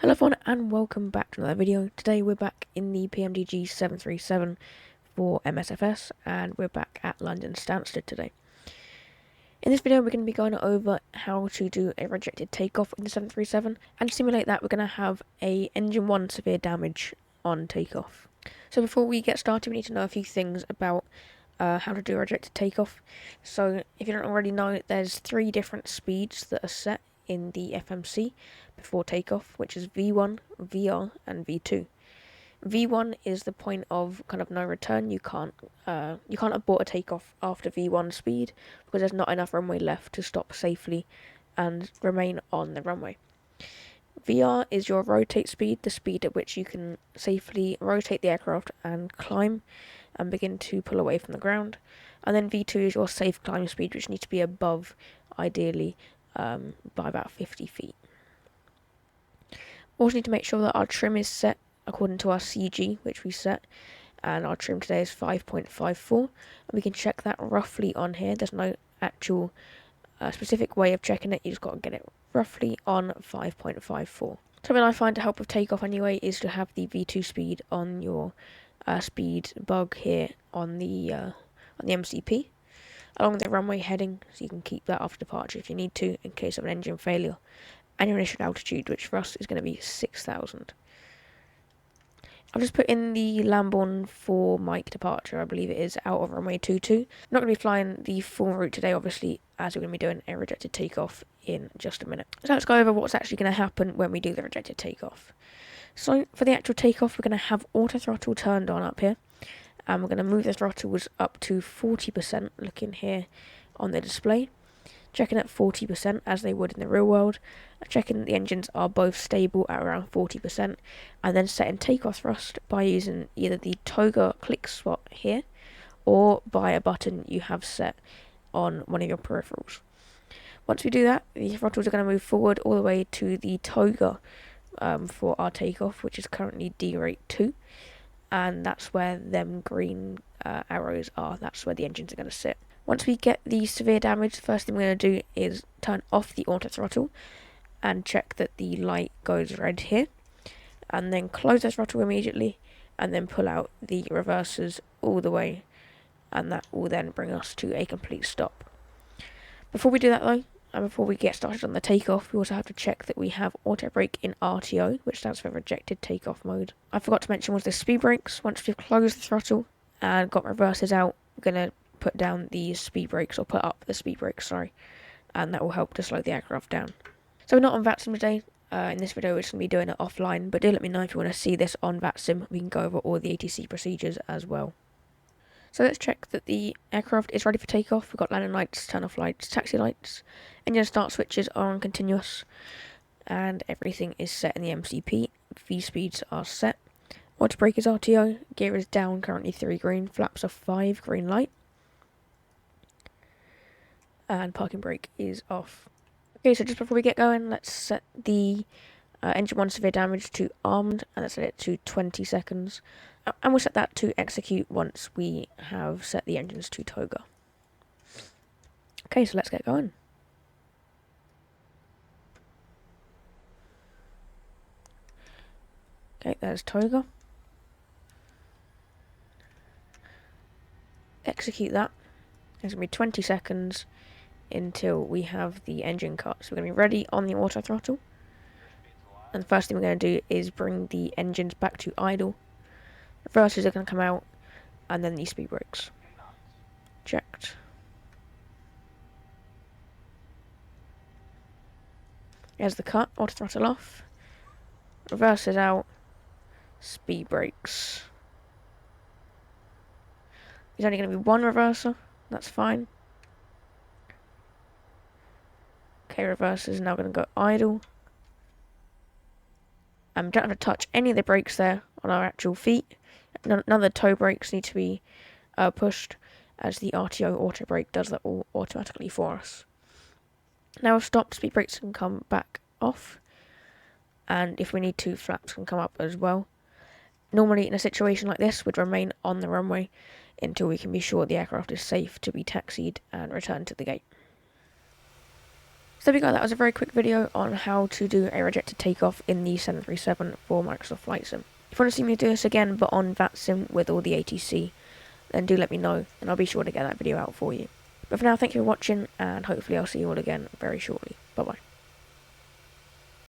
Hello everyone and welcome back to another video. Today we're back in the PMDG 737 for MSFS and we're back at London Stansted today. In this video we're going to be going over how to do a rejected takeoff in the 737, and to simulate that we're going to have a engine 1 severe damage on takeoff. So before we get started we need to know a few things about how to do a rejected takeoff. So if you don't already know, there's 3 different speeds that are set in the FMC before takeoff, which is V1, VR and V2. V1 is the point of kind of no return. You can't abort a takeoff after V1 speed because there's not enough runway left to stop safely and remain on the runway. VR is your rotate speed, the speed at which you can safely rotate the aircraft and climb and begin to pull away from the ground. And then V2 is your safe climb speed, which needs to be above, ideally, by about 50 feet. Also need to make sure that our trim is set according to our CG, which we set, and our trim today is 5.54, and we can check that roughly on here. There's no actual specific way of checking it, you just got to get it roughly on 5.54. Something I find to help with takeoff anyway is to have the V2 speed on your speed bug here on the MCP, along with the runway heading, so you can keep that after departure if you need to in case of an engine failure, and your initial altitude, which for us is going to be 6,000. I'll just put in the Lambourne for Mike departure, I believe it is, out of runway 22. I'm not going to be flying the full route today, obviously, as we're going to be doing a rejected takeoff in just a minute. So let's go over what's actually going to happen when we do the rejected takeoff. So for the actual takeoff, we're going to have auto throttle turned on up here, and we're going to move the throttles up to 40%, looking here on the display. Checking at 40% as they would in the real world, checking that the engines are both stable at around 40%, and then setting takeoff thrust by using either the toga click swap here or by a button you have set on one of your peripherals. Once we do that, the throttles are going to move forward all the way to the toga for our takeoff, which is currently D rate 2, and that's where them green arrows are. That's where the engines are going to sit. Once we get the severe damage, the first thing we're going to do is turn off the auto throttle and check that the light goes red here, and then close the throttle immediately and then pull out the reversers all the way, and that will then bring us to a complete stop. Before we do that though, and before we get started on the takeoff, we also have to check that we have auto brake in RTO, which stands for rejected takeoff mode. I forgot to mention was the speed brakes. Once we've closed the throttle and got reversers out, we're going to put down the speed brakes, or put up the speed brakes, sorry, and that will help to slow the aircraft down. So we're not on vatsim today. In this video we're just going to be doing it offline, but do let me know if you want to see this on vatsim. We can go over all the ATC procedures as well. So let's check that the aircraft is ready for takeoff. We've got landing lights, turn off lights, taxi lights, engine start switches are on continuous, and everything is set in the MCP. V speeds are set. Auto brake is RTO, gear is down, currently 3 green, flaps are 5, green light, and parking brake is off. Okay, so just before we get going, let's set the engine 1 severe damage to armed, and let's set it to 20 seconds. And we'll set that to execute once we have set the engines to toga. Okay, so let's get going. Okay, there's toga. Execute that. There's going to be 20 seconds until we have the engine cut. So we're going to be ready on the auto throttle. And the first thing we're going to do is bring the engines back to idle. Reversers are going to come out, and then the speed brakes. Checked. There's the cut, auto throttle off. Reversers out, speed brakes. There's only going to be one reverser, that's fine. Okay, reversers is now going to go idle. We don't have to touch any of the brakes there on our actual feet. None of the toe brakes need to be pushed, as the RTO auto brake does that all automatically for us. Now we've stopped, speed brakes can come back off, and if we need to, flaps can come up as well. Normally in a situation like this, we'd remain on the runway until we can be sure the aircraft is safe to be taxied and returned to the gate. So there we go, that was a very quick video on how to do a rejected takeoff in the 737 for Microsoft Flight Sim. If you want to see me do this again but on vatsim with all the ATC, then do let me know and I'll be sure to get that video out for you. But for now, thank you for watching and hopefully I'll see you all again very shortly. Bye bye.